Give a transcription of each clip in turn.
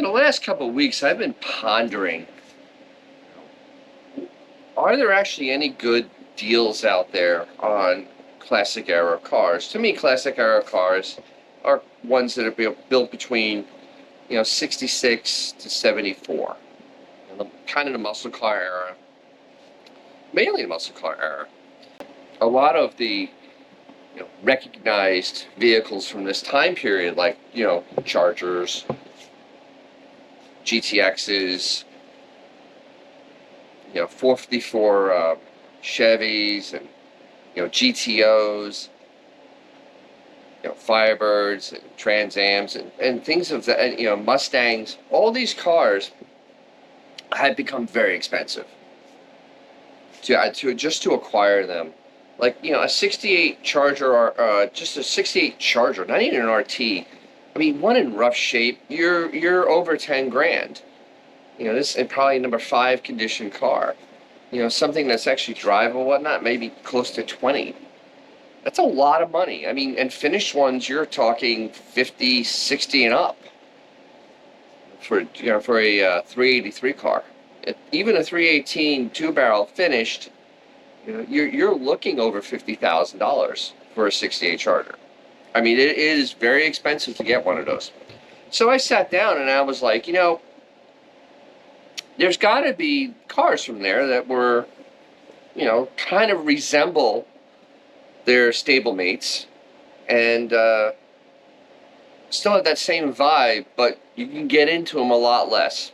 The last couple of weeks I've been pondering, are there actually any good deals out there on classic era cars? To me, classic era cars are ones that are built between, 66 to 74. Kind of the muscle car era, mainly the muscle car era. A lot of the recognized vehicles from this time period, like Chargers, GTXs, 454 Chevys, and GTOs, Firebirds and Trans Ams and things of that, Mustangs. All these cars had become very expensive to acquire them. Like a '68 Charger, or just a '68 Charger, not even an RT. I mean, one in rough shape, you're over 10 grand. This is probably a number 5 condition car. Something that's actually drivable, whatnot, maybe close to 20. That's a lot of money. I mean, and finished ones, you're talking 50, 60 and up for a 383 car. Even a 318 2-barrel finished, you're looking over $50,000 for a '68 Charger. I mean, it is very expensive to get one of those. So I sat down and I was like, there's got to be cars from there that were, kind of resemble their stablemates and still have that same vibe, but you can get into them a lot less.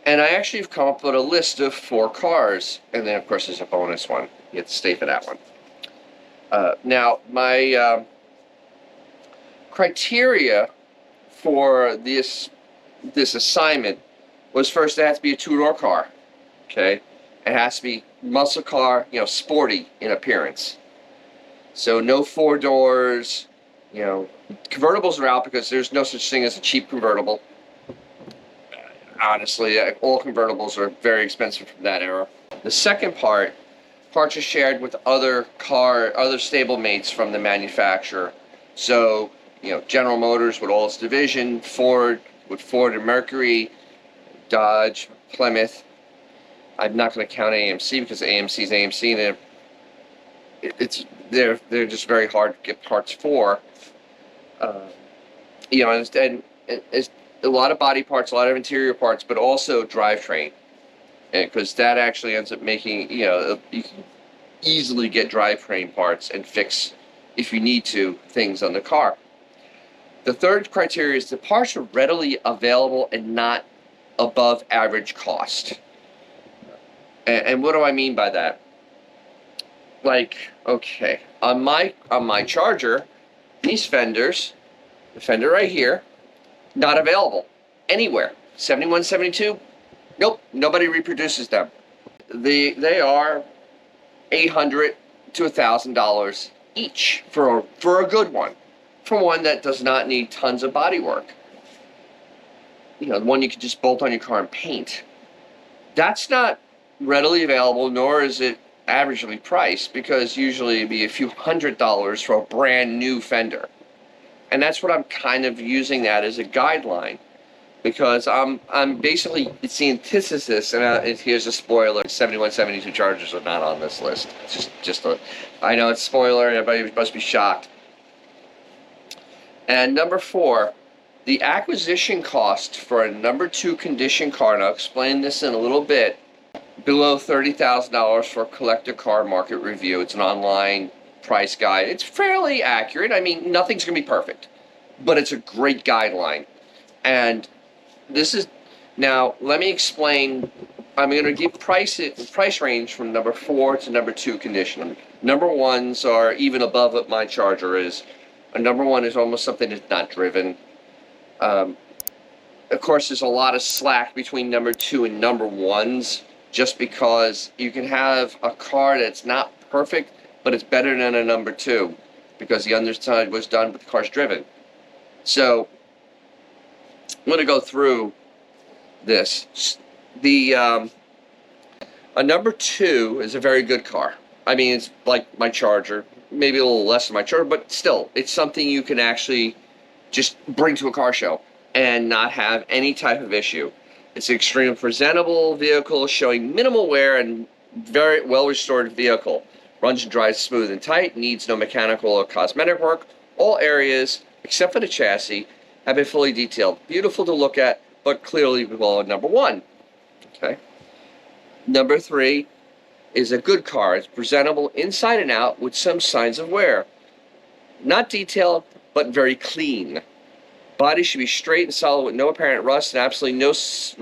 And I actually have come up with a list of 4 cars, and then of course there's a bonus one. You have to stay for that one. Now, my criteria for this assignment was, first, it has to be a 2-door car. Okay, it has to be muscle car, sporty in appearance. So no 4 doors. Convertibles are out because there's no such thing as a cheap convertible. Honestly, all convertibles are very expensive from that era. The second parts are shared with other stablemates from the manufacturer. So, General Motors with all its division, Ford with Ford and Mercury, Dodge, Plymouth. I'm not going to count AMC because AMC is AMC, and they're just very hard to get parts for. And it's a lot of body parts, a lot of interior parts, but also drivetrain, because that actually ends up making you can easily get drivetrain parts and fix, if you need to, things on the car. The third criteria is the parts are readily available and not above average cost. And what do I mean by that? Like, okay, on my Charger, these fenders, the fender right here, not available anywhere. 71, 72, nope, nobody reproduces them. They are $800 to $1,000 each for a good one, for one that does not need tons of body work. The one you can just bolt on your car and paint. That's not readily available, nor is it averagely priced, because usually it'd be a few $100s for a brand new fender. And that's what I'm kind of using that as a guideline, because I'm basically, it's the antithesis, and here's a spoiler: 71, 72 Chargers are not on this list. It's I know it's a spoiler, everybody must be shocked. And number 4, the acquisition cost for a number 2 condition car, and I'll explain this in a little bit, below $30,000 for a collector car market review. It's an online price guide. It's fairly accurate. I mean, nothing's going to be perfect, but it's a great guideline. And now, let me explain. I'm going to give price range from number 4 to number 2 condition. Number 1s are even above what my Charger is. A number 1 is almost something that's not driven. Of course, there's a lot of slack between number 2 and number 1s, just because you can have a car that's not perfect, but it's better than a number 2, because the underside was done, but the car's driven. So, I'm going to go through this. A number 2 is a very good car. I mean, it's like my Charger, maybe a little less than my Charger, but still, it's something you can actually just bring to a car show. and not have any type of issue. It's an extremely presentable vehicle showing minimal wear and very well restored vehicle. Runs and drives smooth and tight, needs no mechanical or cosmetic work. All areas, except for the chassis, have been fully detailed. Beautiful to look at, but clearly below number one. Okay. Number three is a good car. It's presentable inside and out with some signs of wear. Not detailed, but very clean. Body should be straight and solid with no apparent rust and absolutely no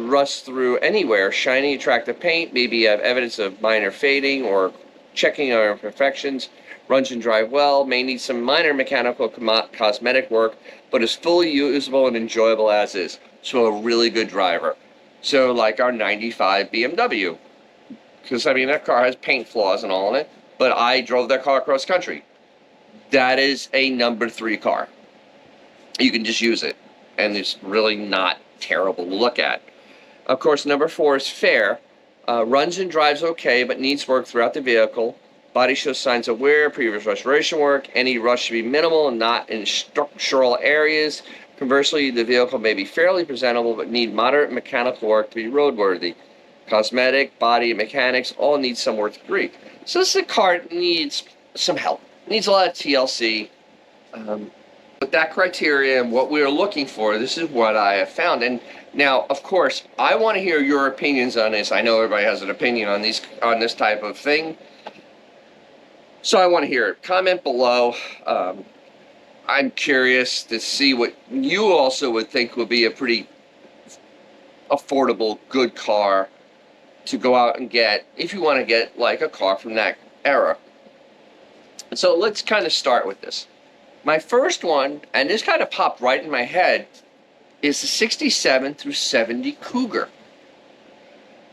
rust through anywhere. Shiny, attractive paint. Maybe you have evidence of minor fading or checking on imperfections. Runs and drive well. May need some minor mechanical cosmetic work, but is fully usable and enjoyable as is. So a really good driver. So like our 95 BMW. Because, I mean, that car has paint flaws and all in it, but I drove that car across country. That is a number 3 car. You can just use it, and it's really not terrible to look at. Of course, number 4 is fair. Runs and drives okay, but needs work throughout the vehicle. Body shows signs of wear, previous restoration work. Any rust should be minimal and not in structural areas. Conversely, the vehicle may be fairly presentable, but need moderate mechanical work to be roadworthy. Cosmetic, body, and mechanics all need some work to agree. So this is a car that needs some help. It needs a lot of TLC. With that criteria and what we're looking for, this is what I have found. And now, of course, I want to hear your opinions on this. I know everybody has an opinion on this type of thing. So I want to hear it. Comment below. I'm curious to see what you also would think would be a pretty affordable, good car to go out and get if you want to get like a car from that era. So let's kind of start with this. My first one, and this kind of popped right in my head, is the 67 through 70 Cougar.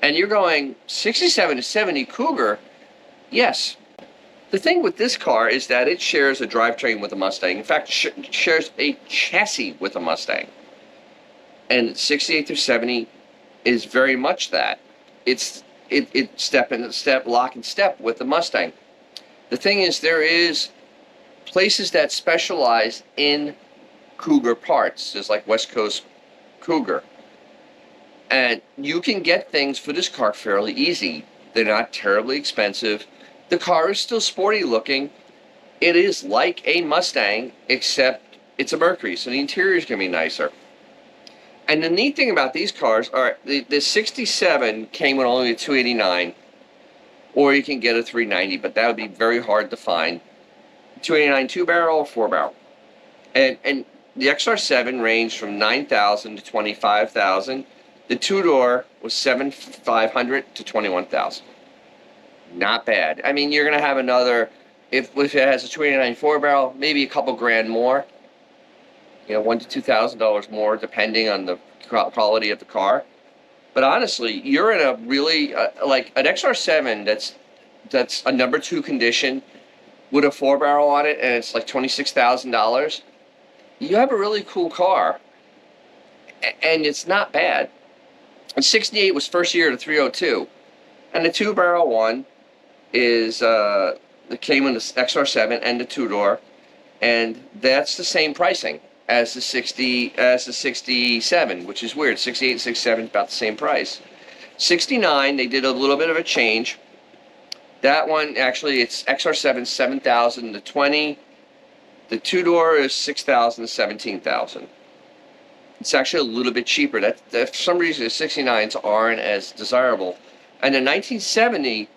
And you're going, 67 to 70 Cougar? Yes. The thing with this car is that it shares a drivetrain with a Mustang. In fact, it shares a chassis with a Mustang. And 68 through 70 is very much that. It's step in step, lock and step with the Mustang. The thing is, there is places that specialize in Cougar parts. There's like West Coast Cougar. And you can get things for this car fairly easy. They're not terribly expensive. The car is still sporty looking. It is like a Mustang, except it's a Mercury, so the interior is going to be nicer. And the neat thing about these cars are the 67 came with only a 289, or you can get a 390, but that would be very hard to find. 289 2-barrel or 4-barrel. And the XR7 ranged from $9,000 to $25,000. The 2-door was $7,500 to $21,000. Not bad. I mean, you're going to have another, if it has a 289 4-barrel, maybe a couple grand more. You know, $1,000 to $2,000 more, depending on the quality of the car. But honestly, you're in a really, like an XR7 that's a number 2 condition with a 4-barrel on it, and it's like $26,000. You have a really cool car, and it's not bad. And 68 was first year to 302, and the 2-barrel one is it came in the XR7 and the 2-door, and that's the same pricing as the 67, which is weird. 68 and 67 is about the same price. 69, they did a little bit of a change. That one, actually, it's XR7 $7,000 to $20,000. The 2-door is $6,000 to $17,000. It's actually a little bit cheaper. That for some reason the 69s aren't as desirable. And the 1970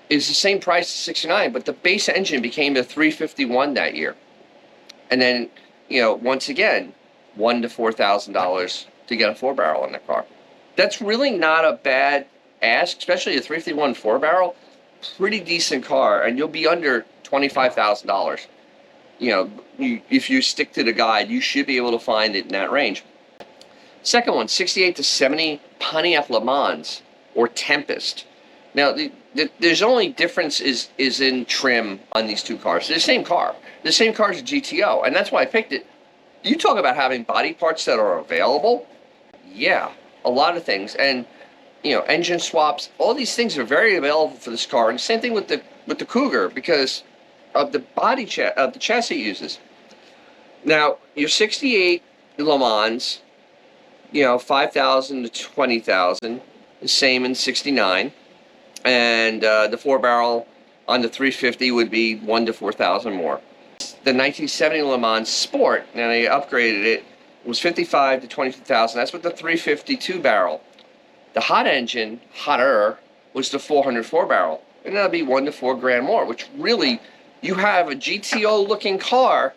is the same price as 69, but the base engine became the 351 that year. And then, you know, once again, $1,000 to $4,000 to get a 4-barrel in the car. That's really not a bad ask, especially a 351 4-barrel. Pretty decent car, and you'll be under $25,000. You know, if you stick to the guide, you should be able to find it in that range. Second one, 68 to 70 Pontiac Le Mans or Tempest. Now, there's only difference is in trim on these two cars. They're the same car. The same car as a GTO, and that's why I picked it. You talk about having body parts that are available. Yeah, a lot of things. And, you know, engine swaps, all these things are very available for this car. And same thing with the Cougar, because of the body of the chassis it uses. Now, your 68 Le Mans, 5,000 to 20,000. The same in '69, and the 4 barrel on the 350 would be 1 to 4,000 more. The 1970 Le Mans Sport, and they upgraded it, was 55 to 22,000. That's with the 352 barrel. The hot engine, hotter, was the 404 barrel, and that'd be 1 to 4 grand more. Which really, you have a GTO looking car,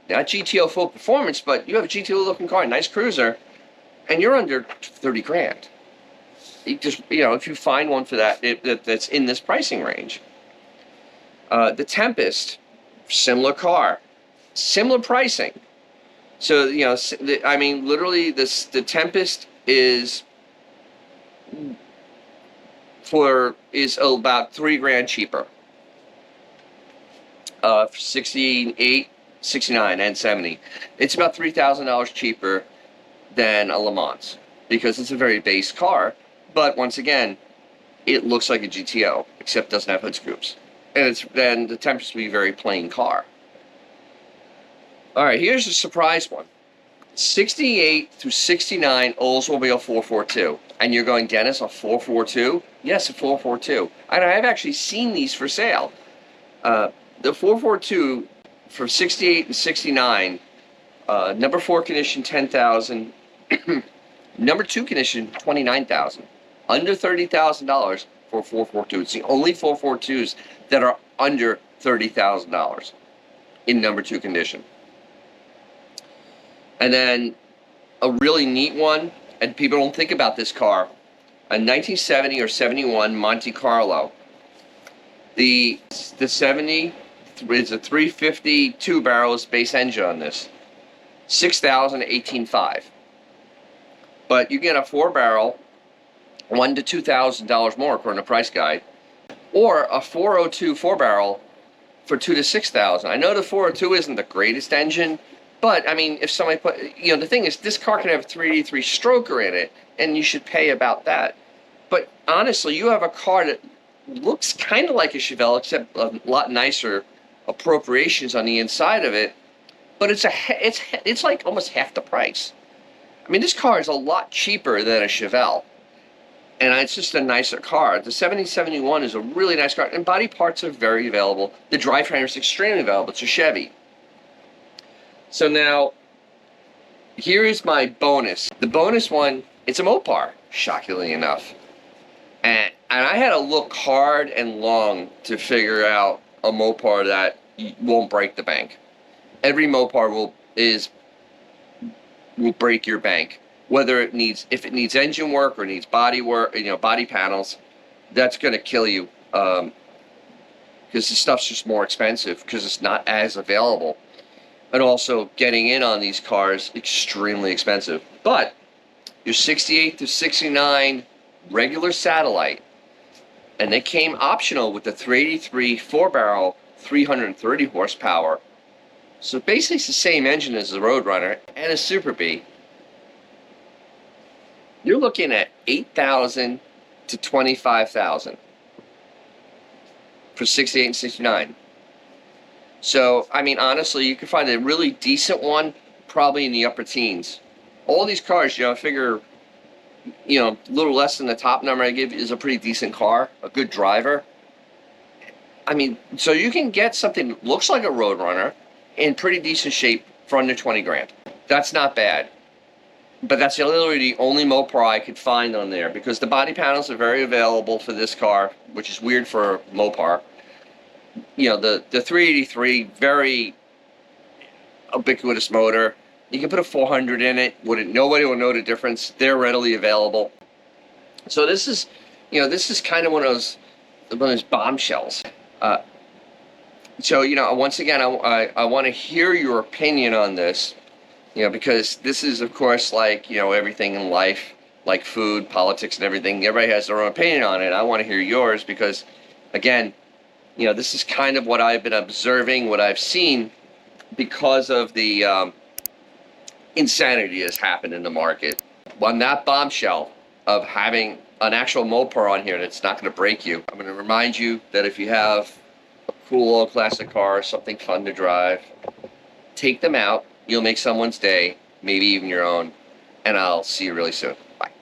not GTO full performance, but you have a GTO looking car, nice cruiser, and you're under 30 grand. You just, if you find one for that's in this pricing range. The Tempest, similar car, similar pricing. So, literally, the Tempest is about 3 grand cheaper. 68, 69, and 70. It's about $3,000 cheaper than a Le Mans because it's a very base car. But once again, it looks like a GTO, except doesn't have hood scoops. And then the Tempest will be a very plain car. All right, here's a surprise one. 68 through 69 Oldsmobile 442. And you're going, Dennis, a 442? Yes, a 442. And I've actually seen these for sale. The 442 for 68 and 69, number 4 condition, 10,000. Number 2 condition, 29,000. Under $30,000 for 442. It's the only 442s that are under $30,000 in number 2 condition. And then a really neat one, and people don't think about this car, a 1970 or 71 Monte Carlo. The 70 is a 352 barrels base engine on this. 6,000 to 18,500. But you get a 4 barrel, $1,000 to $2,000 more according to Price Guide, or a 402 4 barrel for 2,000 to 6,000. I know the 402 isn't the greatest engine, but if somebody put, the thing is, this car can have a 383 stroker in it, and you should pay about that. But honestly, you have a car that looks kind of like a Chevelle, except a lot nicer appropriations on the inside of it. But it's like almost half the price. This car is a lot cheaper than a Chevelle. And it's just a nicer car. The 7071 is a really nice car. And body parts are very available. The drivetrain is extremely available. It's a Chevy. So now, here is my bonus. The bonus one, it's a Mopar, shockingly enough. And I had to look hard and long to figure out a Mopar that won't break the bank. Every Mopar will break your bank. If it needs engine work or needs body work, body panels, that's going to kill you. Because the stuff's just more expensive because it's not as available. And also, getting in on these cars, extremely expensive. But your 68 to 69 regular satellite, and they came optional with the 383 4-barrel, 330 horsepower. So basically it's the same engine as the Roadrunner and a Super B. You're looking at 8,000 to 25,000 for 68 and 69. So, honestly, you can find a really decent one probably in the upper teens. All these cars, I figure, a little less than the top number I give is a pretty decent car, a good driver. So you can get something that looks like a Roadrunner in pretty decent shape for under 20 grand. That's not bad. But that's literally the only Mopar I could find on there because the body panels are very available for this car, which is weird for a Mopar. The 383, very ubiquitous motor. You can put a 400 in it. Nobody will know the difference. They're readily available. So this is kind of one of those bombshells. Once again, I want to hear your opinion on this. Because this is, of course, like, everything in life, like food, politics, and everything. Everybody has their own opinion on it. I want to hear yours because, again, this is kind of what I've been observing, what I've seen because of the insanity that's happened in the market. On that bombshell of having an actual Mopar on here that's not going to break you, I'm going to remind you that if you have a cool old classic car, something fun to drive, take them out. You'll make someone's day. maybe even your own. And I'll see you really soon. Bye.